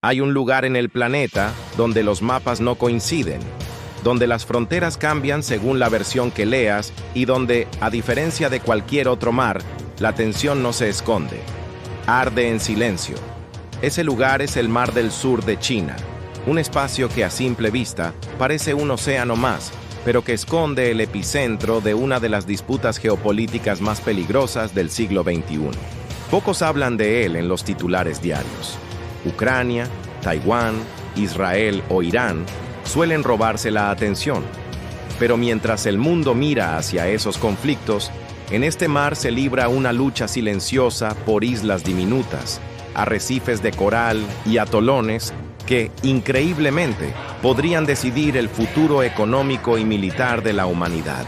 Hay un lugar en el planeta donde los mapas no coinciden, donde las fronteras cambian según la versión que leas y donde, a diferencia de cualquier otro mar, la tensión no se esconde. Arde en silencio. Ese lugar es el Mar del Sur de China, un espacio que a simple vista parece un océano más, pero que esconde el epicentro de una de las disputas geopolíticas más peligrosas del siglo XXI. Pocos hablan de él en los titulares diarios. Ucrania, Taiwán, Israel o Irán suelen robarse la atención. Pero mientras el mundo mira hacia esos conflictos, en este mar se libra una lucha silenciosa por islas diminutas, arrecifes de coral y atolones que, increíblemente, podrían decidir el futuro económico y militar de la humanidad.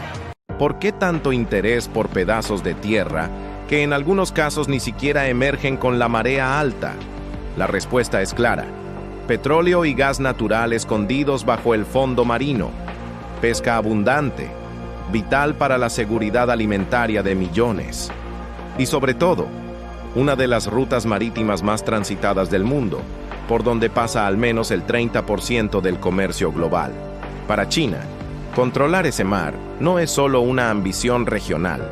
¿Por qué tanto interés por pedazos de tierra que en algunos casos ni siquiera emergen con la marea alta? La respuesta es clara: petróleo y gas natural escondidos bajo el fondo marino, pesca abundante, vital para la seguridad alimentaria de millones, y sobre todo, una de las rutas marítimas más transitadas del mundo, por donde pasa al menos el 30% del comercio global. Para China, controlar ese mar no es solo una ambición regional,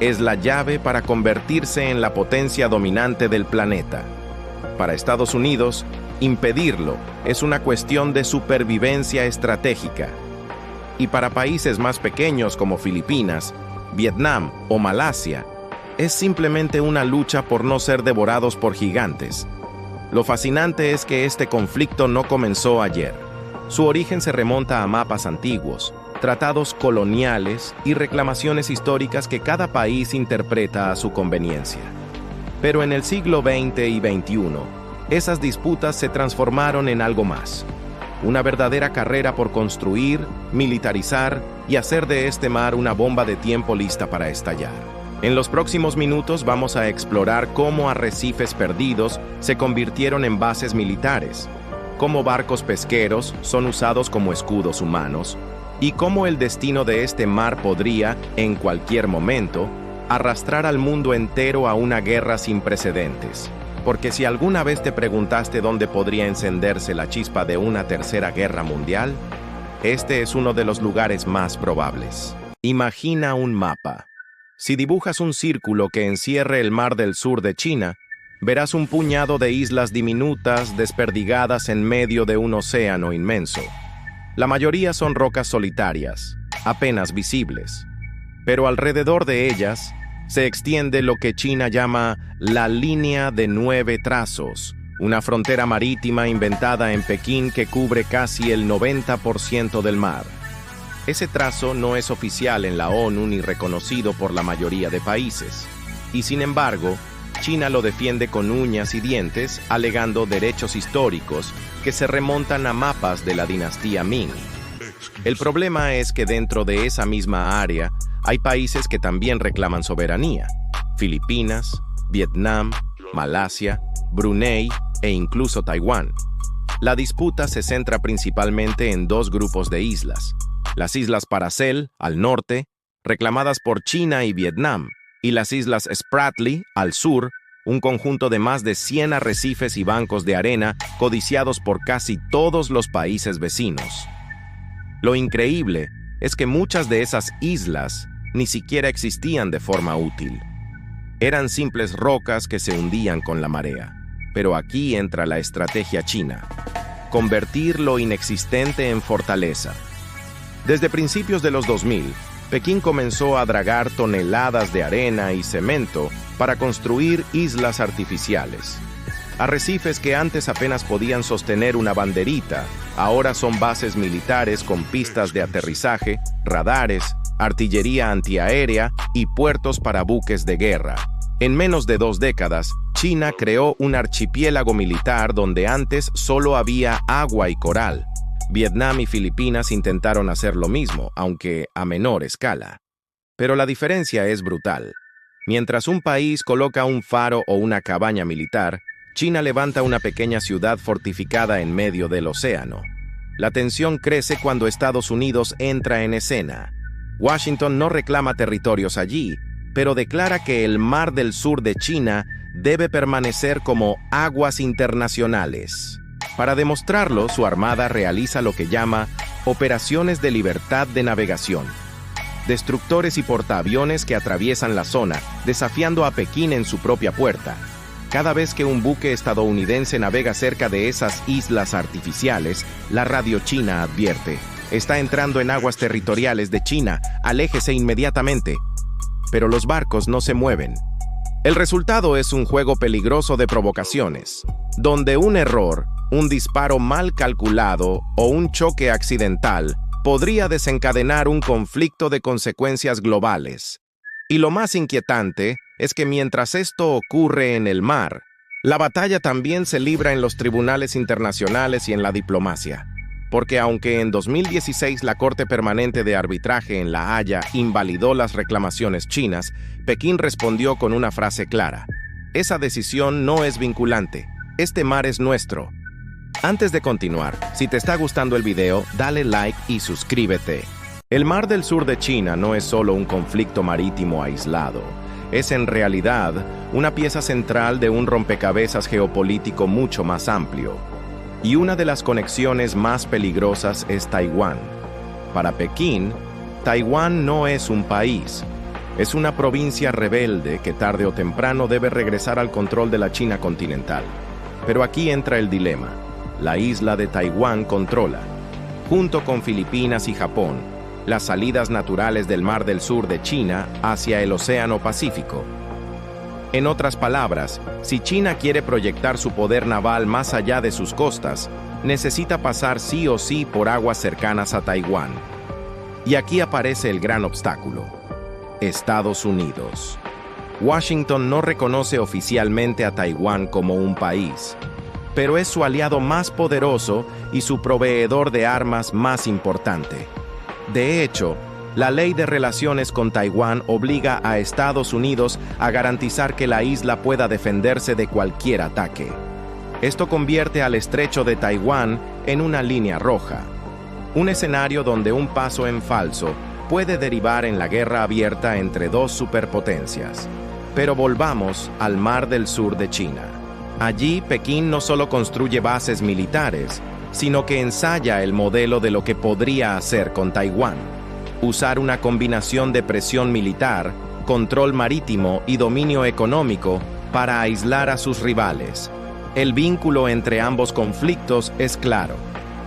es la llave para convertirse en la potencia dominante del planeta. Para Estados Unidos, impedirlo es una cuestión de supervivencia estratégica. Y para países más pequeños como Filipinas, Vietnam o Malasia, es simplemente una lucha por no ser devorados por gigantes. Lo fascinante es que este conflicto no comenzó ayer. Su origen se remonta a mapas antiguos, tratados coloniales y reclamaciones históricas que cada país interpreta a su conveniencia. Pero en el siglo XX y XXI, esas disputas se transformaron en algo más. Una verdadera carrera por construir, militarizar y hacer de este mar una bomba de tiempo lista para estallar. En los próximos minutos vamos a explorar cómo arrecifes perdidos se convirtieron en bases militares, cómo barcos pesqueros son usados como escudos humanos y cómo el destino de este mar podría, en cualquier momento, arrastrar al mundo entero a una guerra sin precedentes. Porque si alguna vez te preguntaste dónde podría encenderse la chispa de una tercera guerra mundial, este es uno de los lugares más probables. Imagina un mapa. Si dibujas un círculo que encierre el Mar del Sur de China, verás un puñado de islas diminutas desperdigadas en medio de un océano inmenso. La mayoría son rocas solitarias, apenas visibles. Pero alrededor de ellas se extiende lo que China llama la Línea de 9 Trazos, una frontera marítima inventada en Pekín que cubre casi el 90% del mar. Ese trazo no es oficial en la ONU ni reconocido por la mayoría de países, y sin embargo, China lo defiende con uñas y dientes, alegando derechos históricos que se remontan a mapas de la dinastía Ming. El problema es que dentro de esa misma área hay países que también reclaman soberanía: Filipinas, Vietnam, Malasia, Brunei e incluso Taiwán. La disputa se centra principalmente en dos grupos de islas: las Islas Paracel, al norte, reclamadas por China y Vietnam, y las Islas Spratly, al sur, un conjunto de más de 100 arrecifes y bancos de arena codiciados por casi todos los países vecinos. Lo increíble es que muchas de esas islas ni siquiera existían de forma útil. Eran simples rocas que se hundían con la marea. Pero aquí entra la estrategia china: convertir lo inexistente en fortaleza. Desde principios de los 2000, Pekín comenzó a dragar toneladas de arena y cemento para construir islas artificiales. Arrecifes que antes apenas podían sostener una banderita, ahora son bases militares con pistas de aterrizaje, radares, artillería antiaérea y puertos para buques de guerra. En menos de 2 décadas, China creó un archipiélago militar donde antes solo había agua y coral. Vietnam y Filipinas intentaron hacer lo mismo, aunque a menor escala. Pero la diferencia es brutal. Mientras un país coloca un faro o una cabaña militar, China levanta una pequeña ciudad fortificada en medio del océano. La tensión crece cuando Estados Unidos entra en escena. Washington no reclama territorios allí, pero declara que el Mar del Sur de China debe permanecer como aguas internacionales. Para demostrarlo, su armada realiza lo que llama operaciones de libertad de navegación. Destructores y portaaviones que atraviesan la zona, desafiando a Pekín en su propia puerta. Cada vez que un buque estadounidense navega cerca de esas islas artificiales, la radio china advierte: está entrando en aguas territoriales de China, aléjese inmediatamente. Pero los barcos no se mueven. El resultado es un juego peligroso de provocaciones, donde un error, un disparo mal calculado o un choque accidental podría desencadenar un conflicto de consecuencias globales. Y lo más inquietante es que mientras esto ocurre en el mar, la batalla también se libra en los tribunales internacionales y en la diplomacia. Porque aunque en 2016 la Corte Permanente de Arbitraje en La Haya invalidó las reclamaciones chinas, Pekín respondió con una frase clara: esa decisión no es vinculante, este mar es nuestro. Antes de continuar, si te está gustando el video, dale like y suscríbete. El Mar del Sur de China no es solo un conflicto marítimo aislado, es en realidad una pieza central de un rompecabezas geopolítico mucho más amplio. Y una de las conexiones más peligrosas es Taiwán. Para Pekín, Taiwán no es un país, es una provincia rebelde que tarde o temprano debe regresar al control de la China continental. Pero aquí entra el dilema. La isla de Taiwán controla, junto con Filipinas y Japón, las salidas naturales del Mar del Sur de China hacia el Océano Pacífico. En otras palabras, si China quiere proyectar su poder naval más allá de sus costas, necesita pasar sí o sí por aguas cercanas a Taiwán. Y aquí aparece el gran obstáculo: Estados Unidos. Washington no reconoce oficialmente a Taiwán como un país, pero es su aliado más poderoso y su proveedor de armas más importante. De hecho, la Ley de Relaciones con Taiwán obliga a Estados Unidos a garantizar que la isla pueda defenderse de cualquier ataque. Esto convierte al estrecho de Taiwán en una línea roja, un escenario donde un paso en falso puede derivar en la guerra abierta entre dos superpotencias. Pero volvamos al Mar del Sur de China. Allí, Pekín no solo construye bases militares, sino que ensaya el modelo de lo que podría hacer con Taiwán: usar una combinación de presión militar, control marítimo y dominio económico para aislar a sus rivales. El vínculo entre ambos conflictos es claro.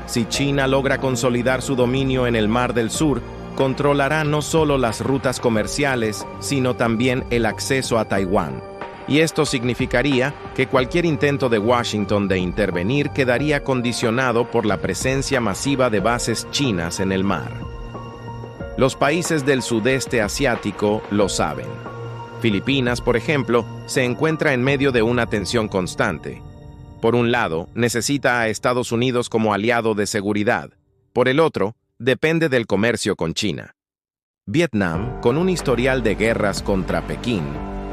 Si China logra consolidar su dominio en el Mar del Sur, controlará no solo las rutas comerciales, sino también el acceso a Taiwán. Y esto significaría que cualquier intento de Washington de intervenir quedaría condicionado por la presencia masiva de bases chinas en el mar. Los países del sudeste asiático lo saben. Filipinas, por ejemplo, se encuentra en medio de una tensión constante. Por un lado, necesita a Estados Unidos como aliado de seguridad. Por el otro, depende del comercio con China. Vietnam, con un historial de guerras contra Pekín,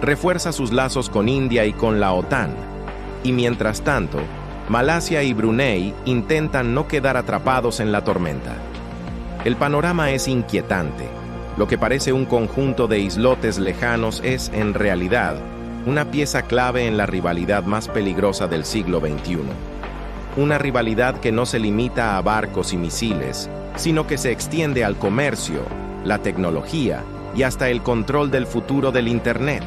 refuerza sus lazos con India y con la OTAN. Y mientras tanto, Malasia y Brunei intentan no quedar atrapados en la tormenta. El panorama es inquietante. Lo que parece un conjunto de islotes lejanos es, en realidad, una pieza clave en la rivalidad más peligrosa del siglo XXI. Una rivalidad que no se limita a barcos y misiles, sino que se extiende al comercio, la tecnología y hasta el control del futuro del Internet.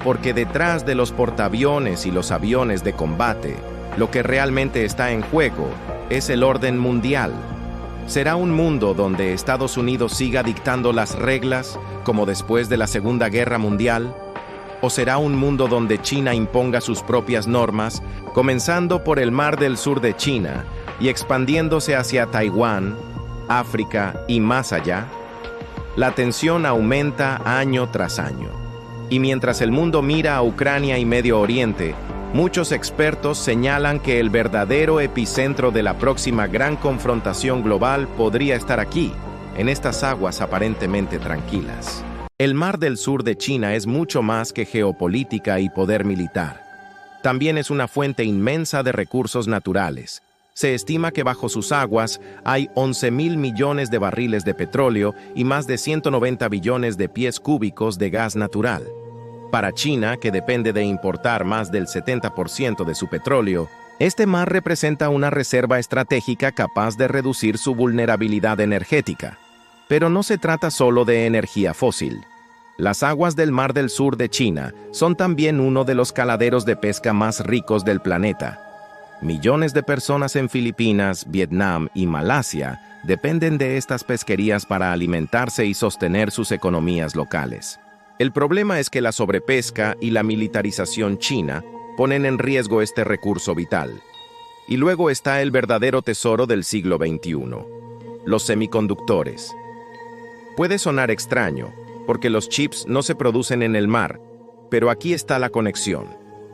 Porque detrás de los portaaviones y los aviones de combate, lo que realmente está en juego es el orden mundial. ¿Será un mundo donde Estados Unidos siga dictando las reglas, como después de la Segunda Guerra Mundial? ¿O será un mundo donde China imponga sus propias normas, comenzando por el Mar del Sur de China y expandiéndose hacia Taiwán, África y más allá? La tensión aumenta año tras año. Y mientras el mundo mira a Ucrania y Medio Oriente, muchos expertos señalan que el verdadero epicentro de la próxima gran confrontación global podría estar aquí, en estas aguas aparentemente tranquilas. El Mar del Sur de China es mucho más que geopolítica y poder militar. También es una fuente inmensa de recursos naturales. Se estima que bajo sus aguas hay 11.000 millones de barriles de petróleo y más de 190 billones de pies cúbicos de gas natural. Para China, que depende de importar más del 70% de su petróleo, Este mar representa una reserva estratégica capaz de reducir su vulnerabilidad energética. Pero no se trata solo de energía fósil. Las aguas del Mar del Sur de China son también uno de los caladeros de pesca más ricos del planeta. Millones de personas en Filipinas, Vietnam y Malasia dependen de estas pesquerías para alimentarse y sostener sus economías locales. El problema es que la sobrepesca y la militarización china ponen en riesgo este recurso vital. Y luego está el verdadero tesoro del siglo XXI, los semiconductores. Puede sonar extraño, porque los chips no se producen en el mar, pero aquí está la conexión.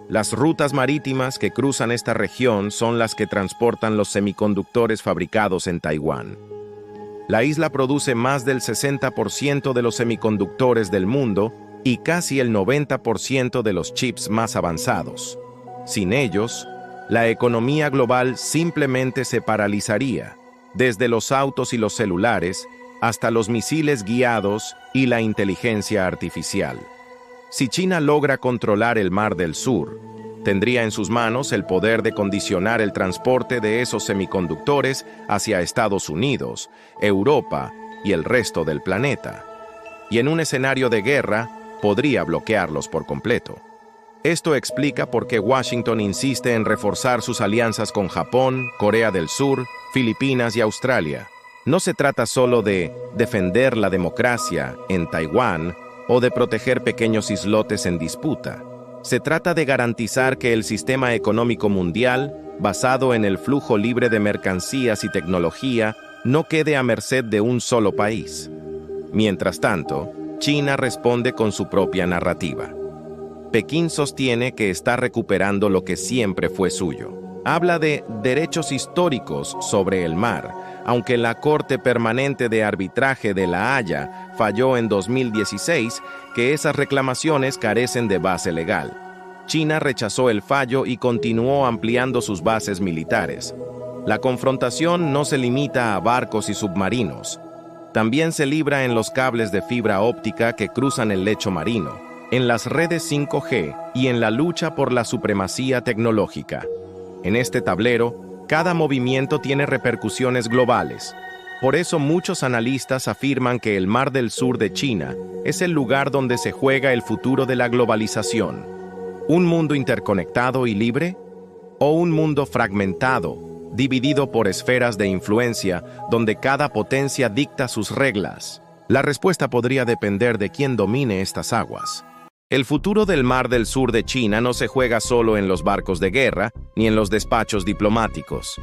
Las rutas marítimas que cruzan esta región son las que transportan los semiconductores fabricados en Taiwán. La isla produce más del 60% de los semiconductores del mundo y casi el 90% de los chips más avanzados. Sin ellos, la economía global simplemente se paralizaría, desde los autos y los celulares hasta los misiles guiados y la inteligencia artificial. Si China logra controlar el Mar del Sur, tendría en sus manos el poder de condicionar el transporte de esos semiconductores hacia Estados Unidos, Europa y el resto del planeta. Y en un escenario de guerra, podría bloquearlos por completo. Esto explica por qué Washington insiste en reforzar sus alianzas con Japón, Corea del Sur, Filipinas y Australia. No se trata solo de defender la democracia en Taiwán o de proteger pequeños islotes en disputa. Se trata de garantizar que el sistema económico mundial, basado en el flujo libre de mercancías y tecnología, no quede a merced de un solo país. Mientras tanto, China responde con su propia narrativa. Pekín sostiene que está recuperando lo que siempre fue suyo. Habla de derechos históricos sobre el mar, aunque la Corte Permanente de Arbitraje de La Haya falló en 2016 que esas reclamaciones carecen de base legal. China rechazó el fallo y continuó ampliando sus bases militares. La confrontación no se limita a barcos y submarinos. También se libra en los cables de fibra óptica que cruzan el lecho marino, en las redes 5G y en la lucha por la supremacía tecnológica. En este tablero, cada movimiento tiene repercusiones globales. Por eso muchos analistas afirman que el Mar del Sur de China es el lugar donde se juega el futuro de la globalización. ¿Un mundo interconectado y libre? ¿O un mundo fragmentado, dividido por esferas de influencia donde cada potencia dicta sus reglas? La respuesta podría depender de quién domine estas aguas. El futuro del Mar del Sur de China no se juega solo en los barcos de guerra ni en los despachos diplomáticos.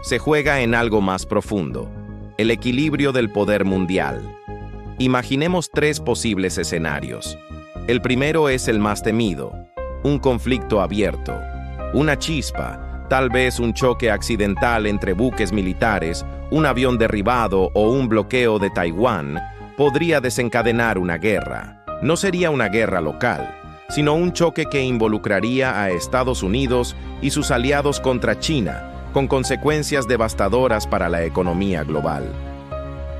Se juega en algo más profundo: el equilibrio del poder mundial. Imaginemos tres posibles escenarios. El primero es el más temido: un conflicto abierto. Una chispa, tal vez un choque accidental entre buques militares, un avión derribado o un bloqueo de Taiwán, podría desencadenar una guerra. No sería una guerra local, sino un choque que involucraría a Estados Unidos y sus aliados contra China, con consecuencias devastadoras para la economía global.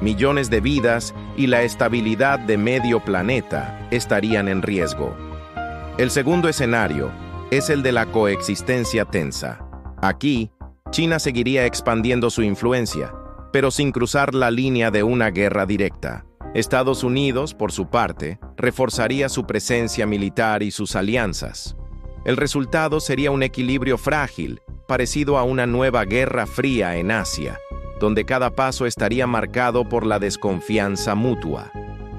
Millones de vidas y la estabilidad de medio planeta estarían en riesgo. El segundo escenario es el de la coexistencia tensa. Aquí, China seguiría expandiendo su influencia, pero sin cruzar la línea de una guerra directa. Estados Unidos, por su parte, reforzaría su presencia militar y sus alianzas. El resultado sería un equilibrio frágil, parecido a una nueva guerra fría en Asia, donde cada paso estaría marcado por la desconfianza mutua.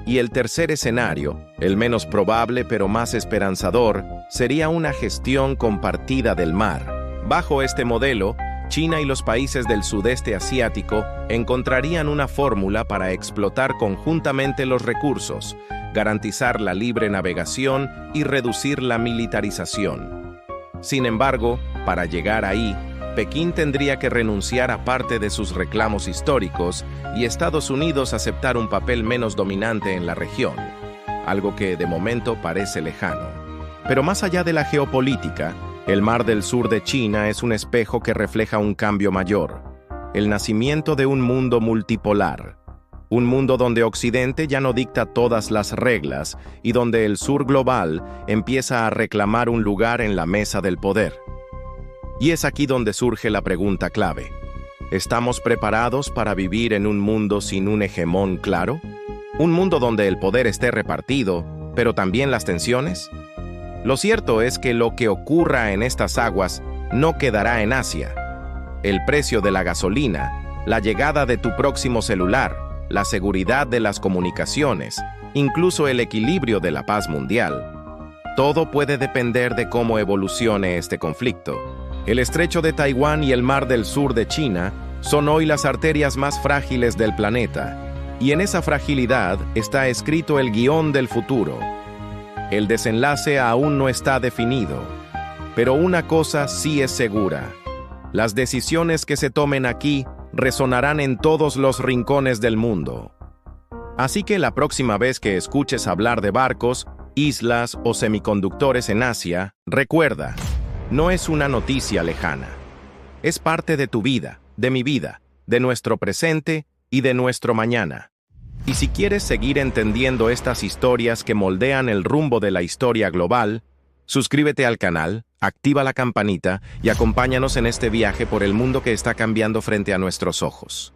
Y el tercer escenario, el menos probable pero más esperanzador, sería una gestión compartida del mar. Bajo este modelo, China y los países del sudeste asiático encontrarían una fórmula para explotar conjuntamente los recursos, garantizar la libre navegación y reducir la militarización. Sin embargo, para llegar ahí, Pekín tendría que renunciar a parte de sus reclamos históricos y Estados Unidos aceptar un papel menos dominante en la región, algo que de momento parece lejano. Pero más allá de la geopolítica, el Mar del Sur de China es un espejo que refleja un cambio mayor: el nacimiento de un mundo multipolar. Un mundo donde Occidente ya no dicta todas las reglas y donde el sur global empieza a reclamar un lugar en la mesa del poder. Y es aquí donde surge la pregunta clave. ¿Estamos preparados para vivir en un mundo sin un hegemón claro? ¿Un mundo donde el poder esté repartido, pero también las tensiones? Lo cierto es que lo que ocurra en estas aguas no quedará en Asia. El precio de la gasolina, la llegada de tu próximo celular, la seguridad de las comunicaciones, incluso el equilibrio de la paz mundial. Todo puede depender de cómo evolucione este conflicto. El estrecho de Taiwán y el mar del sur de China son hoy las arterias más frágiles del planeta, y en esa fragilidad está escrito el guión del futuro. El desenlace aún no está definido, pero una cosa sí es segura. Las decisiones que se tomen aquí resonarán en todos los rincones del mundo. Así que la próxima vez que escuches hablar de barcos, islas o semiconductores en Asia, recuerda, no es una noticia lejana. Es parte de tu vida, de mi vida, de nuestro presente y de nuestro mañana. Y si quieres seguir entendiendo estas historias que moldean el rumbo de la historia global, suscríbete al canal, activa la campanita y acompáñanos en este viaje por el mundo que está cambiando frente a nuestros ojos.